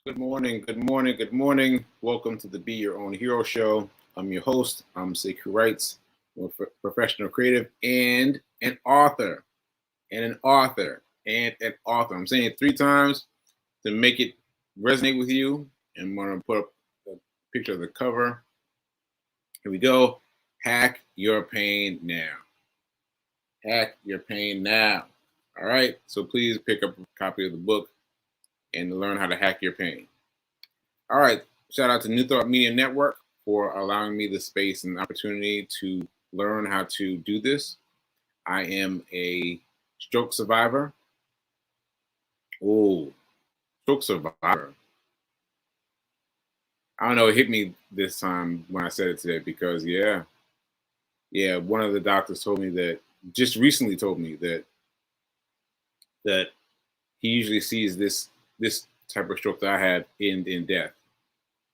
Good morning, good morning, good morning. Welcome to the Be Your Own Hero Show. I'm your host. I'm Sekou Wrights, I'm a professional creative and an author, and an author, and an author. I'm saying it 3 times to make it resonate with you. And I'm going to put up a picture of the cover. Here we go. Hack your pain now. Hack your pain now. All right. So please pick up a copy of the book and learn how to hack your pain. All right. Shout out to New Thought Media Network for allowing me the space and opportunity to learn how to do this. I am a stroke survivor. Oh, stroke survivor. I don't know. It hit me this time when I said it today because, yeah, one of the doctors told me that, just recently told me that he usually sees this type of stroke that I had in death,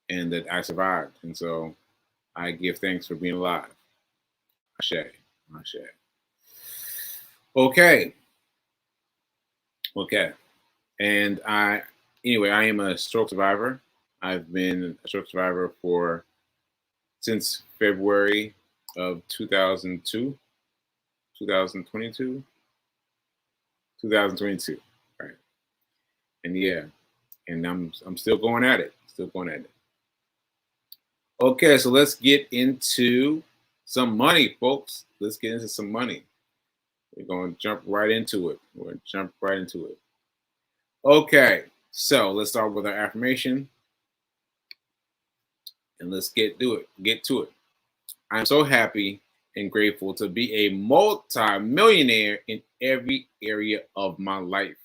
and that I survived. And so I give thanks for being alive. Ashe. Ashe. Okay. And I am a stroke survivor. I've been a stroke survivor since February of 2022, 2022, 2022. Right. And yeah, and I'm still going at it. Okay, so let's get into some money, folks. Let's get into some money. We're going to jump right into it. Okay, so let's start with our affirmation. And let's get to it. I'm so happy and grateful to be a multi-millionaire in every area of my life.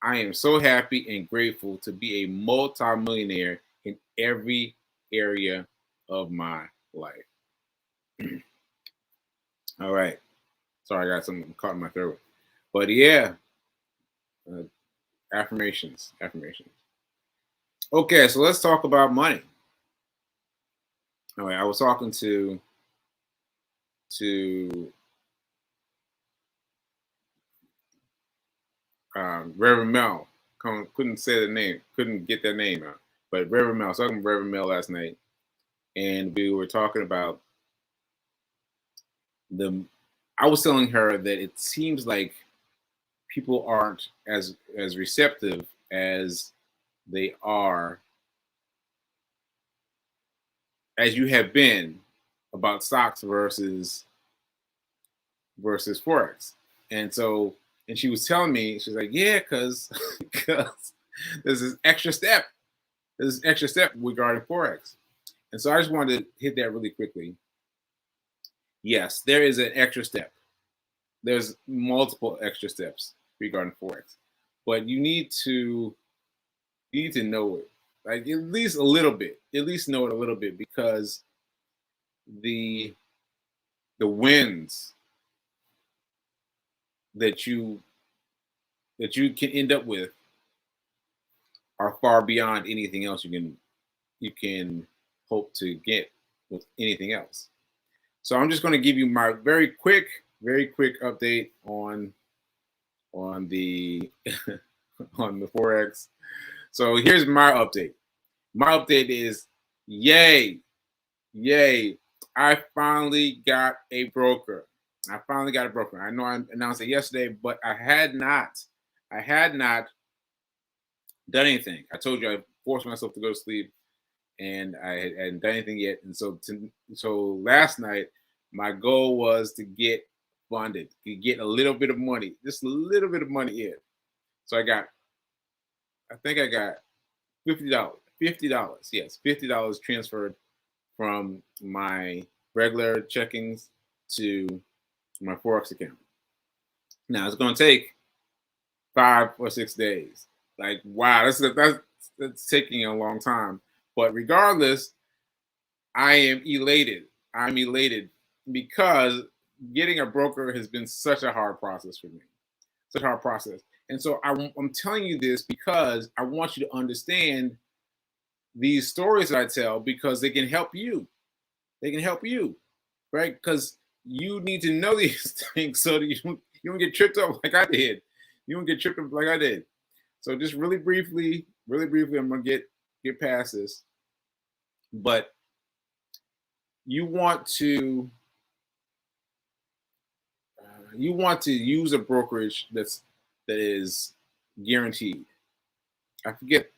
I am so happy and grateful to be a multi-millionaire in every area of my life. All right. Sorry, I got something caught in my throat. But yeah, affirmations. Okay, so let's talk about money. All right, I was talking to Reverend Mel. Couldn't say the name, couldn't get that name out. But Reverend Mel, I was talking to Reverend Mel last night, and we were talking about I was telling her that it seems like people aren't as receptive as they are, as you have been, about stocks versus forex. And she was telling me, she's like, yeah, because there's this extra step regarding forex. And so I just wanted to hit that really quickly. Yes, there is an extra step. There's multiple extra steps regarding forex, but you need to know it, like at least a little bit. At least know it a little bit, because the wins that you can end up with are far beyond anything else you can hope to get with anything else. So I'm just going to give you my very quick update on the on the forex. So here's my update. My update is, yay! I finally got a broker. I know I announced it yesterday, but I had not done anything. I told you I forced myself to go to sleep, and I hadn't done anything yet. And so last night, my goal was to get funded, to get a little bit of money, just a little bit of money in. So I think I got $50. Yes, $50 transferred from my regular checkings to my forex account. Now it's going to take 5 or 6 days. Like, wow, that's taking a long time. But regardless, I am elated. I'm elated because getting a broker has been such a hard process for me. Such a hard process. And so I'm telling you this because I want you to understand these stories that I tell, because they can help you. They can help you, right? Because you need to know these things so that you don't get tripped up like I did. You don't get tripped up like I did. So just really briefly, Really briefly, I'm gonna get past this, but you want to use a brokerage that is guaranteed. I forget,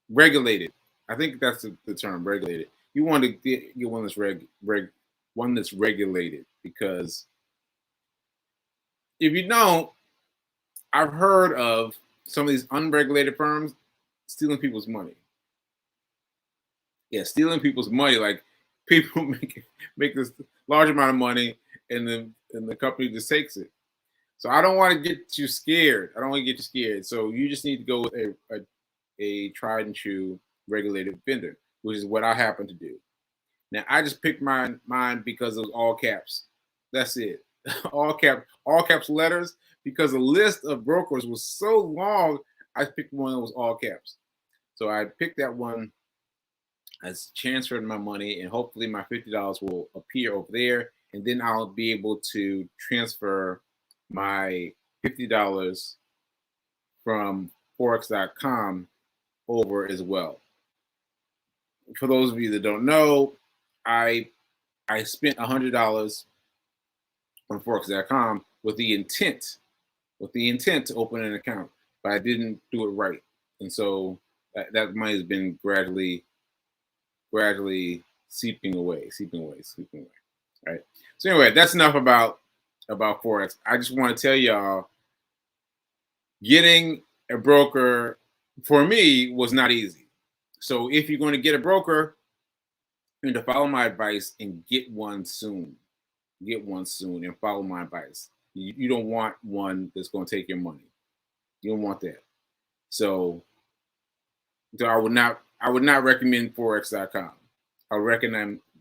regulated. I think that's the term, regulated. You want to get one that's one that's regulated, because if you don't, I've heard of some of these unregulated firms stealing people's money. Yeah, stealing people's money. Like, people make this large amount of money, and the company just takes it. So I don't want to get you scared. I don't want to get you scared. So you just need to go with a tried and true regulated vendor, which is what I happen to do. Now, I just picked mine because it was all caps. That's it. all caps letters, because the list of brokers was so long. I picked one that was all caps. So I picked that one. I transferred my money, and hopefully my $50 will appear over there, and then I'll be able to transfer my $50 from forex.com over as well. For those of you that don't know, I spent $100 on forex.com with the intent to open an account, but I didn't do it right, and so that money has been gradually seeping away. Right. So anyway, that's enough about forex. I just want to tell y'all, getting a broker for me was not easy. So if you're going to get a broker, you need to follow my advice and get one soon. Get one soon and follow my advice. You don't want one that's going to take your money. You don't want that. So I would not recommend forex.com. I would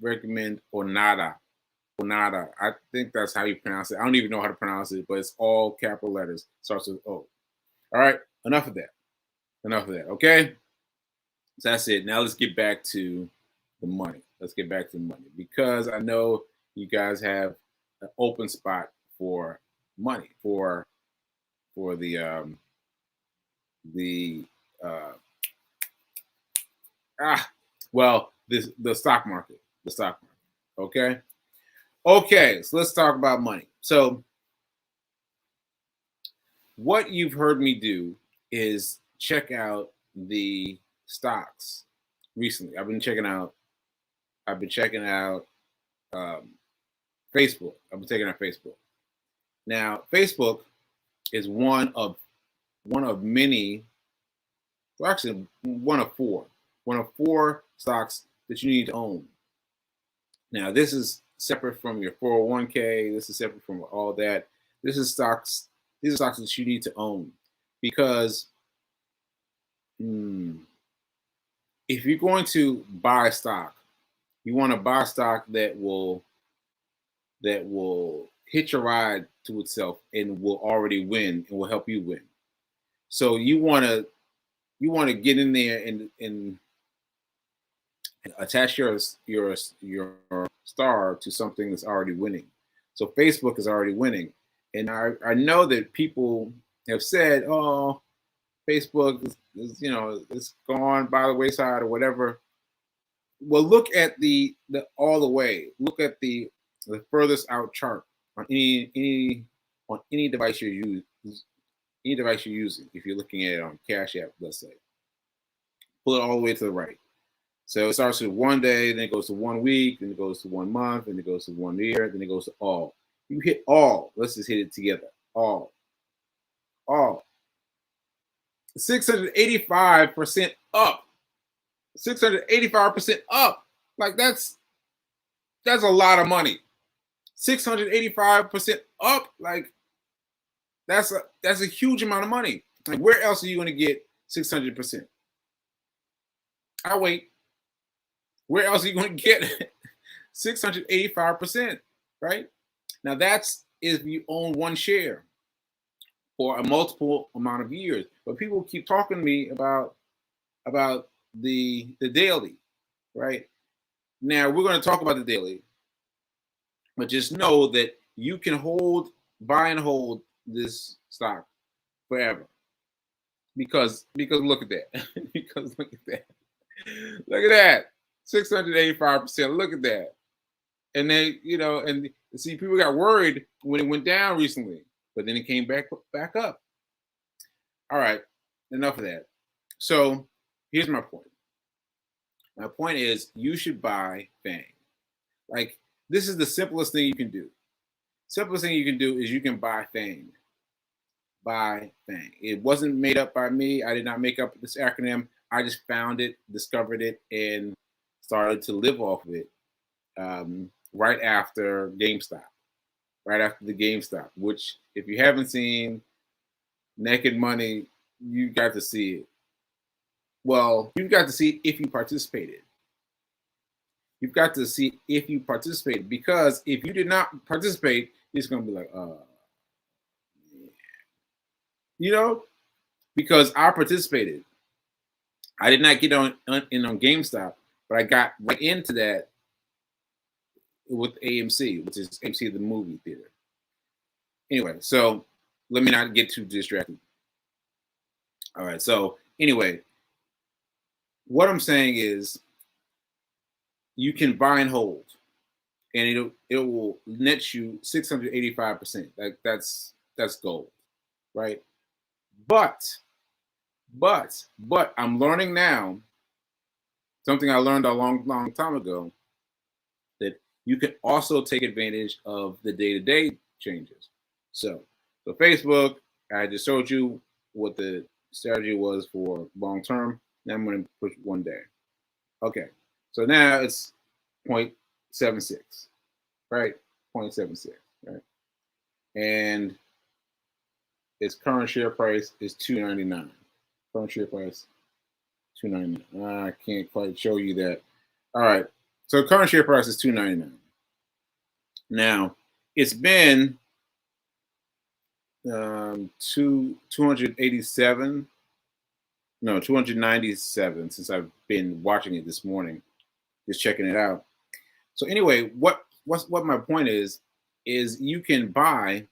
recommend Onada. I think that's how you pronounce it. I don't even know how to pronounce it, but it's all capital letters. Starts with O. All right, enough of that. Okay? So that's it. Now let's get back to the money. Because I know you guys have an open spot for money, for the stock market. Okay, so let's talk about money. So what you've heard me do is check out the stocks recently. I've been checking out Facebook. Now, Facebook is one of many, well, actually one of four stocks that you need to own. Now, this is separate from your 401k. This is separate from all that. These are stocks that you need to own, because if you're going to buy stock, you want to buy stock that will hitch a ride to itself and will already win and will help you win. So you want to get in there and attach your star to something that's already winning. So Facebook is already winning, and I know that people have said, "Oh, Facebook is it's gone by the wayside," or whatever. Well, look at the all the way. Look at the furthest out chart on any device you're using. If you're looking at it on Cash App, let's say, pull it all the way to the right. So it starts with 1 day, then it goes to 1 week, then it goes to 1 month, then it goes to 1 year, then it goes to all. You hit all. Let's just hit it together. All. 685% up. 685% up. Like that's a lot of money. 685% up. Like that's a huge amount of money. Like, where else are you going to get 600%? I'll wait. Where else are you going to get 685%? Right? Now that's if you own one share for a multiple amount of years. But people keep talking to me about the daily, right? Now we're going to talk about the daily, but just know that you can buy and hold this stock forever. because look at that. Because look at that, 685%. Look at that. And they, and see, people got worried when it went down recently, but then it came back up. All right, enough of that. So here's my point. My point is, you should buy Fang. Like, this is the simplest thing you can do. Simplest thing you can do is you can buy Fang. Buy Fang. It wasn't made up by me. I did not make up this acronym. I just found it, discovered it, and started to live off of it right after GameStop. Right after the GameStop, which, if you haven't seen Naked Money, you got to see it. Well, you got to see it if you participated. You've got to see if you participated, because if you did not participate, it's going to be like, because I participated. I did not get on GameStop, but I got right into that with AMC, which is AMC, the movie theater. Anyway, so let me not get too distracted. All right, so anyway, what I'm saying is, you can buy and hold, and it will net you 685%. That's gold, right? But I'm learning now something I learned a long time ago, that you can also take advantage of the day-to-day changes. So Facebook, I just showed you what the strategy was for long term. Now I'm going to push one day. Okay, so now it's 0.76, right? 0.76, right? And its current share price is $2.99. Current share price, $2.99. I can't quite show you that. All right, so current share price is $2.99. Now, it's been 297, no, 297 since I've been watching it this morning, just checking it out. So anyway, what my point is you can buy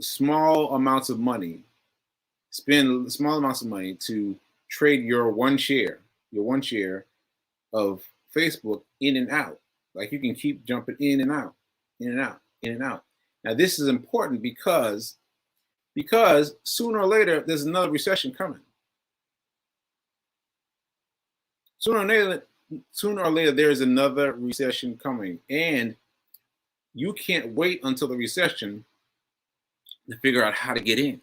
small amounts of money, spend small amounts of money to trade your one share of Facebook in and out. Like, you can keep jumping in and out, in and out, in and out. Now, this is important because sooner or later there's another recession coming. Sooner or later there's another recession coming, and you can't wait until the recession to figure out how to get in.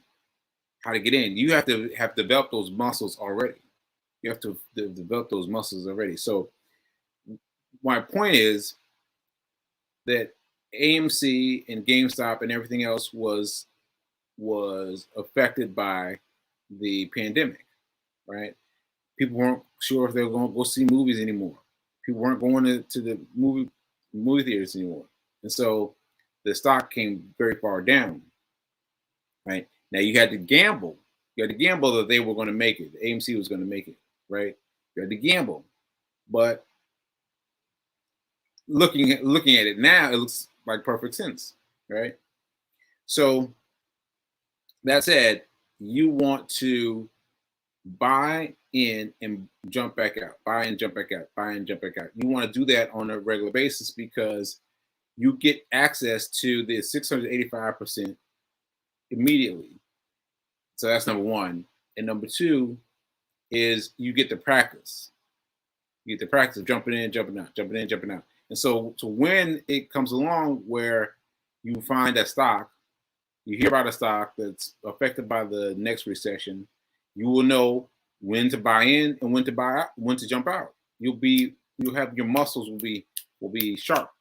You have to have developed those muscles already. You have to develop those muscles already. So my point is that AMC and GameStop and everything else was affected by the pandemic, right? People weren't sure if they were going to go see movies anymore. People weren't going to the movie theaters anymore. And so the stock came very far down, right? Now you had to gamble. You had to gamble that they were going to make it. AMC was going to make it, right? You had to gamble. But looking at it now, it looks like perfect sense, right? So that said, you want to buy in and jump back out, buy and jump back out, buy and jump back out. You want to do that on a regular basis because you get access to the 685% immediately. So that's number one. And number two is you get the practice. You get the practice of jumping in, jumping out, jumping in, jumping out. And so when it comes along where you find that stock, you hear about a stock that's affected by the next recession, you will know when to buy in and when to buy out, when to jump out. You'll have your muscles will be sharp,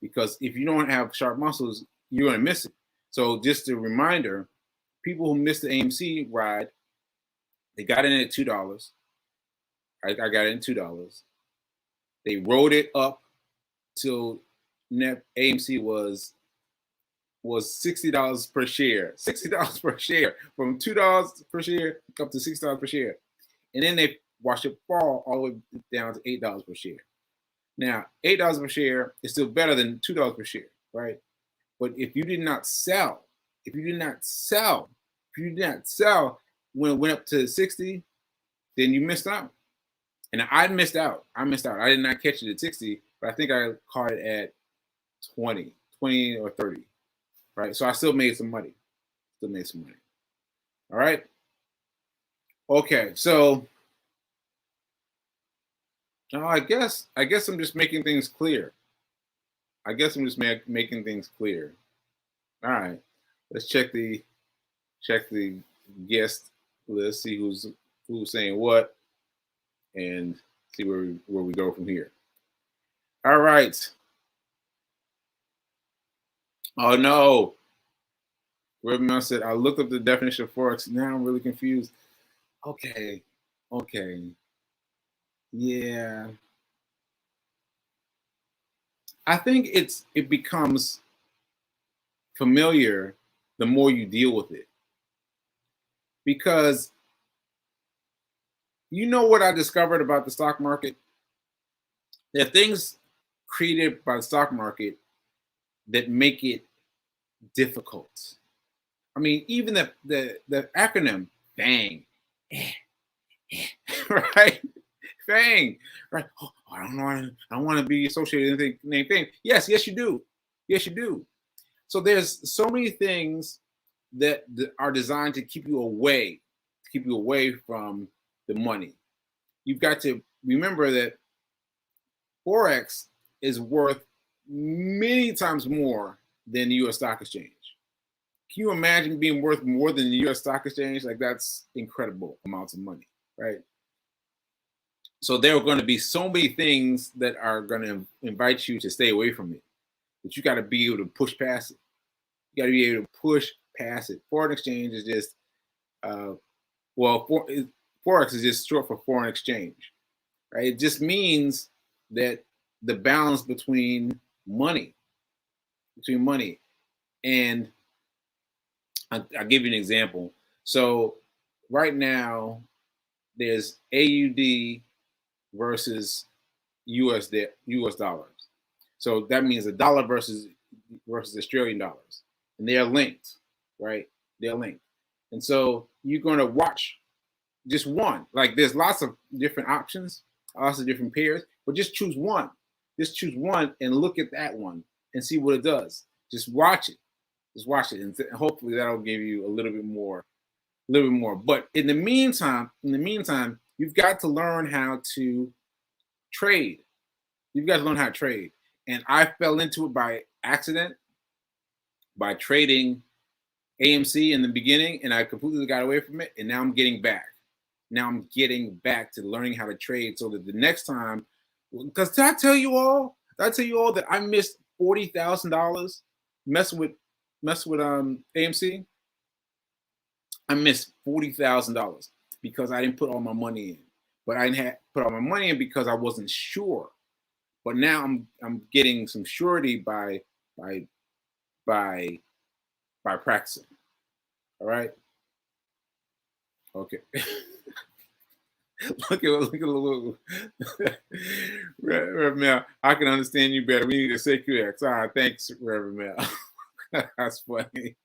because if you don't have sharp muscles, you're gonna miss it. So just a reminder, people who missed the AMC ride, they got in at $2. I got in $2. They rode it up till AMC was $60 per share. $60 per share, from $2 per share up to $6 per share, and then they watched it fall all the way down to $8 per share. Now, $8 per share is still better than $2 per share, right? But if you did not sell, If you did not sell, when it went up to 60, then you missed out. And I missed out. I did not catch it at 60, but I think I caught it at 20 or 30. Right. So I still made some money. All right. Okay. So I guess I'm just making things clear. Making things clear. All right. Let's check the guest list, see who's saying what, and see where we go from here. All right. Oh no. Reverend Mel said, I looked up the definition of Forex. Now I'm really confused. Okay. Yeah. I think it becomes familiar the more you deal with it. Because you know what I discovered about the stock market? There are things created by the stock market that make it difficult. I mean, even the acronym FANG, right? FANG, right? Oh, I don't want to be associated with anything named FANG. Yes, you do. So there's so many things that are designed to keep you away from the money. You've got to remember that Forex is worth many times more than the U.S. Stock Exchange. Can you imagine being worth more than the U.S. Stock Exchange? Like, that's incredible amounts of money, right? So there are going to be so many things that are going to invite you to stay away from it, but you got to be able to push past it. You got to be able to push past it. Foreign exchange is just, Forex is just short for foreign exchange, right? It just means that the balance between money, and I'll give you an example. So right now, there's AUD versus US dollars. So that means a dollar versus Australian dollars, and they're linked, right? They're linked, and so you're going to watch just one. Like, there's lots of different options, lots of different pairs, but just choose one. Just choose one and look at that one and see what it does. Just watch it. And hopefully that'll give you a little bit more. But in the meantime, you've got to learn how to trade. And I fell into it by accident, by trading AMC in the beginning, and I completely got away from it. And now I'm getting back. To learning how to trade, so that the next time, because did I tell you all that I missed $40,000 messing with AMC? I missed $40,000 because I didn't put all my money in. But I didn't put all my money in because I wasn't sure. But now I'm getting some surety by practicing. All right. Okay. Look at Reverend Mel. I can understand you better. We need a CQX. All right, thanks, Reverend Mel. That's funny.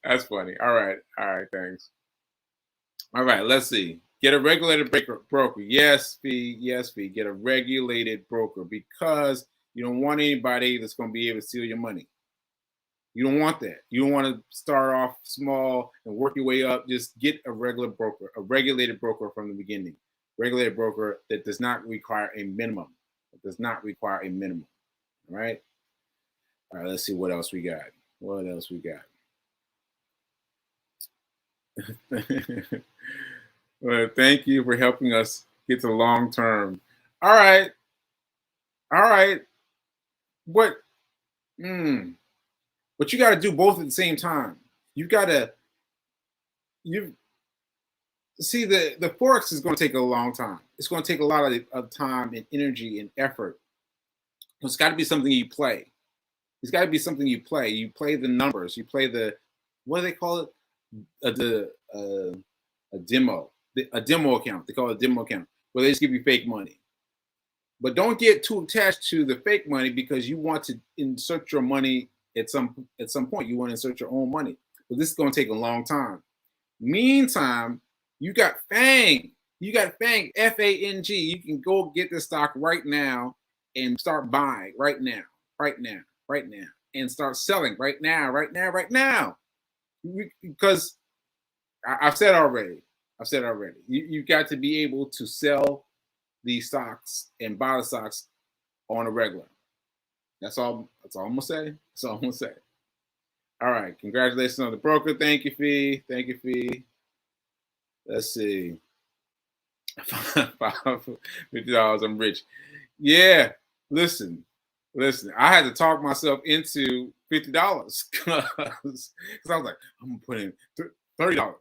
All right, thanks. All right, let's see. Get a regulated broker. Yes, fee. Get a regulated broker, because you don't want anybody that's going to be able to steal your money. You don't want that. You don't want to start off small and work your way up. Just get a regular broker, a regulated broker from the beginning. Regulated broker that does not require a minimum. All right. All right. Let's see what else we got. Well, thank you for helping us get to long term. All right. What? But you got to do both at the same time. You see, the Forex is going to take a long time. It's going to take a lot of time and energy and effort. It's got to be something you play. You play the numbers. You play what do they call it? A demo. A demo account. They call it a demo account, where they just give you fake money. But don't get too attached to the fake money, because you want to insert your money at some point. You want to insert your own money. but this is going to take a long time. Meantime, you got Fang. You got Fang, F-A-N-G. You can go get this stock right now and start buying right now, right now, right now, and start selling right now, right now, right now. Because I've said already, you got to be able to sell these stocks and buy the stocks on a regular. That's all I'm gonna say. That's all I'm gonna say. All right. Congratulations on the broker. Thank you, Fee. Thank you, Fee. Let's see. $50. I'm rich. Yeah. Listen. I had to talk myself into $50 because I was like, I'm gonna put in $30. I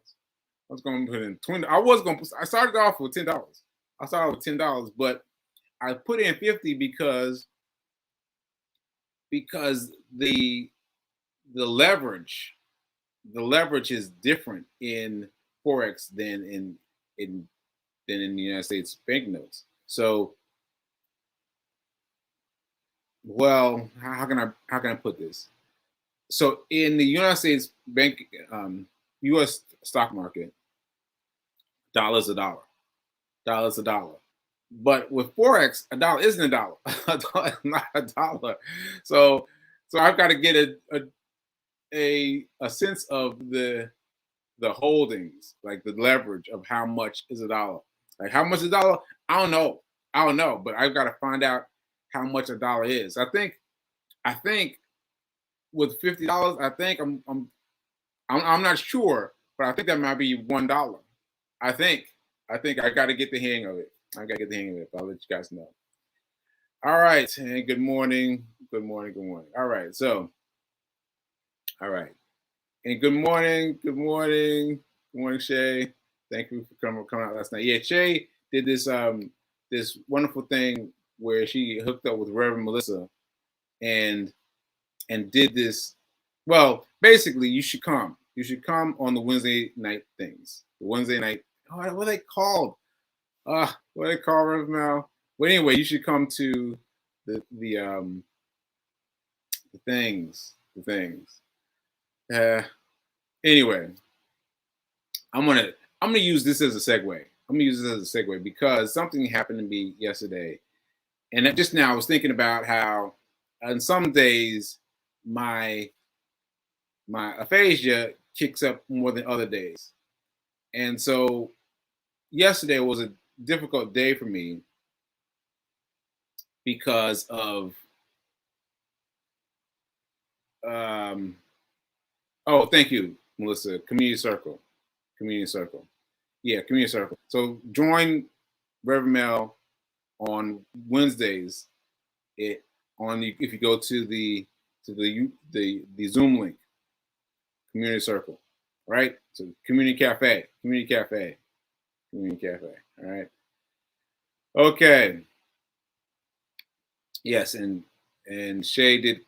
was gonna put in $20. I started off with $10. I started with $10, but I put in 50 because the leverage is different in Forex than in the United States banknotes. So, well, how can I put this? So in the United States U.S. stock market, dollar's a dollar. Dollar's a dollar. But with Forex, a dollar isn't a dollar. A dollar is not a dollar. So I've got to get a sense of the holdings, like the leverage of how much is a dollar. Like how much is a dollar? I don't know, but I've got to find out how much a dollar is. I think with $50, I think I'm not sure, but I think that might be $1. I think I got to get the hang of it. I'll let you guys know. All right, and good morning. All right, and good morning, Shay. Thank you for coming out last night. Yeah, Shay did this this wonderful thing where she hooked up with Reverend Melissa and did this. Well, basically, you should come. You should come on the Wednesday night things. The Wednesday night. Oh, what are they called? What are they called, Reverend Mel? Well, anyway, you should come to the things. Anyway, I'm gonna use this as a segue. Because something happened to me yesterday, and just now I was thinking about how on some days my aphasia kicks up more than other days, and so yesterday was a difficult day for me because of oh, thank you, Melissa. Community circle. Yeah, community circle. So join Reverend Mel on Wednesdays. If you go to the Zoom link, community circle, right? So community cafe. All right. Okay. Yes, and Shay did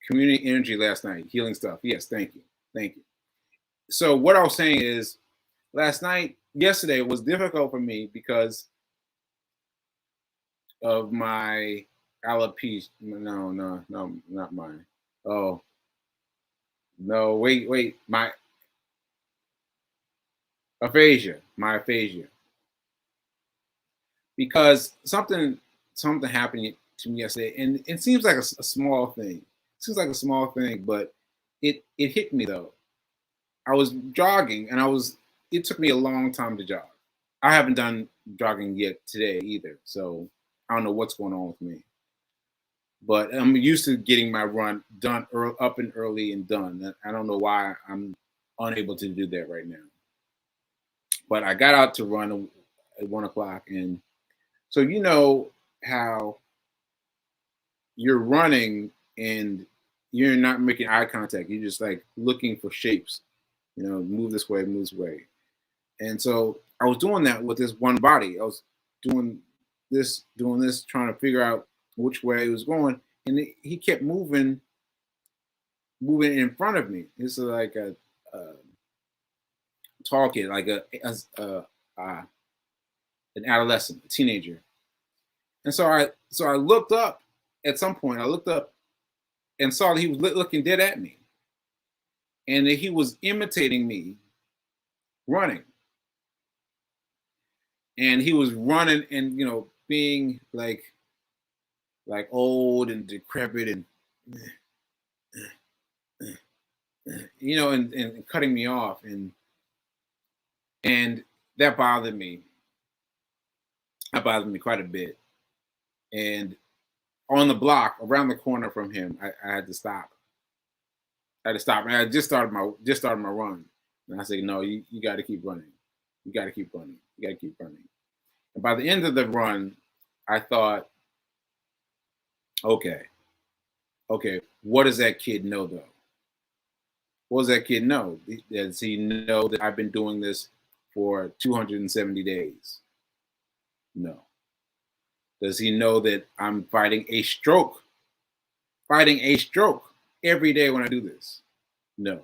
community energy last night, healing stuff. Yes, thank you. So what I was saying is, yesterday was difficult for me because of my alopecia. No, not mine. Oh, no, wait, my aphasia. Because something happened to me yesterday, and it seems like a small thing. But it hit me though. I was jogging, and it took me a long time to jog. I haven't done jogging yet today either, so I don't know what's going on with me. But I'm used to getting my run done up and early and done. I don't know why I'm unable to do that right now. But I got out to run at 1 o'clock, and so you know how you're running and you're not making eye contact. You're just like looking for shapes, move this way. And so I was doing that with this one body. I was doing this, trying to figure out which way it was going. And he kept moving in front of me. This is like a tall kid, like an adolescent, a teenager. And so I looked up at some point. I looked up and saw that he was looking dead at me. and he was imitating me running, and he was running and being like old and decrepit and and cutting me off, and that bothered me. That bothered me quite a bit. And on the block around the corner from him, I had to stop. I had to stop. And I just started my run. And I said, no, you got to keep running. You got to keep running. You got to keep running. And by the end of the run, I thought, okay, what does that kid know though? What does that kid know? Does he know that I've been doing this for 270 days? No. Does he know that I'm fighting a stroke? Fighting a stroke every day when I do this? No.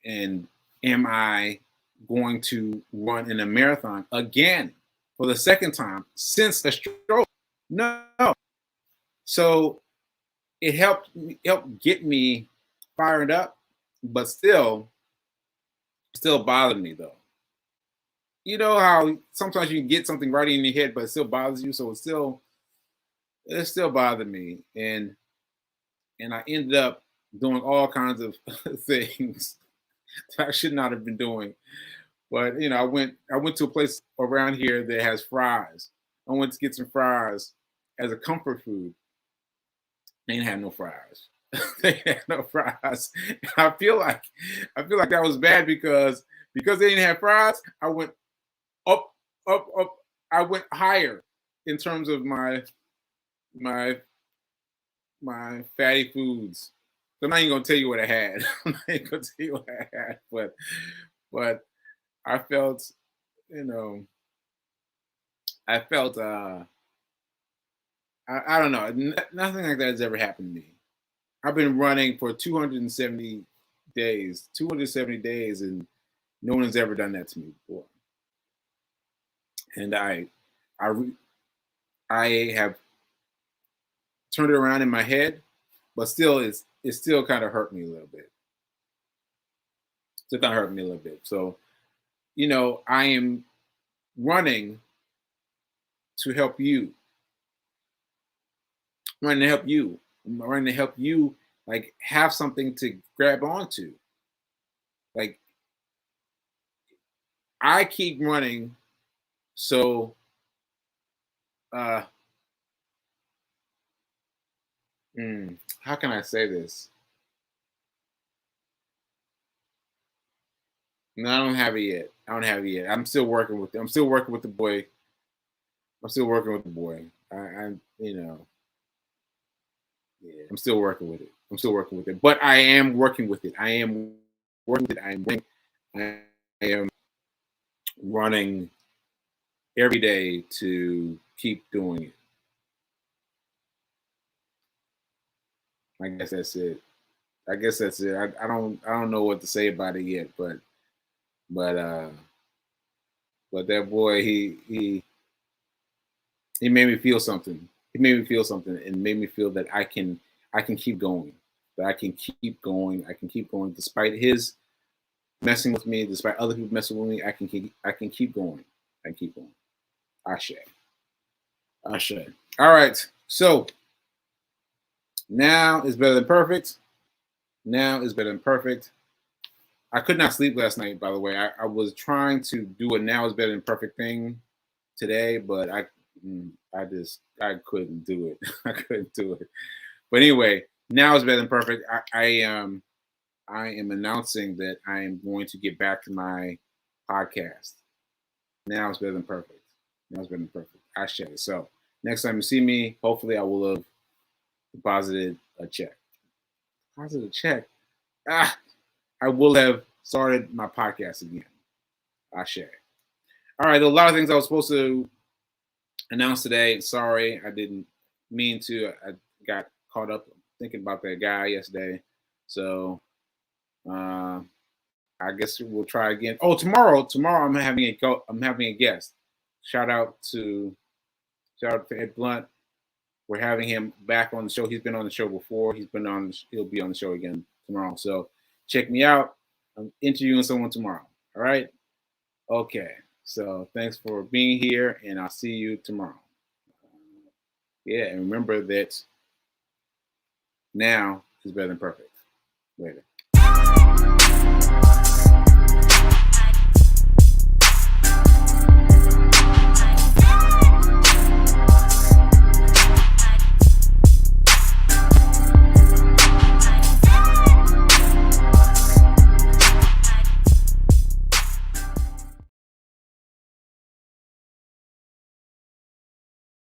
And am I going to run in a marathon again for the second time since the stroke? No. So it helped get me fired up, but still bothered me though. You know how sometimes you can get something right in your head, but it still bothers you. So it still bothered me, and I ended up doing all kinds of things that I should not have been doing. But I went to a place around here that has fries. I went to get some fries as a comfort food. They didn't have no fries. They had no fries. And I feel like that was bad because they didn't have fries. I went up, up, up. I went higher in terms of my my fatty foods. So I'm not even gonna tell you what I had. I'm not even gonna tell you what I had, but I felt, you know, I felt I don't know. Nothing like that has ever happened to me. I've been running for 270 days, and no one has ever done that to me before. And I, re- I have turned it around in my head, but still, it still kind of hurt me a little bit. Still kind of hurt me a little bit. So, I am running to help you. I'm running to help you. I'm running to help you, like, have something to grab onto. Like, I keep running, so uh, how can I say this? No, I don't have it yet. I don't have it yet. I'm still working with. I'm still working with the boy. I'm still working with the boy. I'm, yeah, I'm still working with it. I'm still working with it, but I am working with it. I am working with it. I am running every day to keep doing it. I guess that's it. I guess that's it. I don't know what to say about it yet, but uh but that boy, he made me feel something. He made me feel something and made me feel that I can keep going. That I can keep going. I can keep going despite his messing with me, despite other people messing with me. I can keep going. I can keep going. Ashe. Ashe. All right. So now is better than perfect. Now is better than perfect. I could not sleep last night, by the way. I was trying to do a now is better than perfect thing today, but I couldn't do it. I couldn't do it. But anyway, now is better than perfect. I am announcing that I am going to get back to my podcast. Now is better than perfect. Now is better than perfect. I share it. So next time you see me, hopefully I will have deposited a check. Deposited a check. I will have started my podcast again. I share it. All right, a lot of things I was supposed to announce today. Sorry, I didn't mean to. I got caught up thinking about that guy yesterday. So I guess we'll try again. Oh, tomorrow I'm having a guest. Shout out to Ed Blunt. We're having him back on the show. He's been on the show before. He'll be on the show again tomorrow. So check me out. I'm interviewing someone tomorrow. All right. Okay. So thanks for being here, and I'll see you tomorrow. Yeah, and remember that now is better than perfect. Later.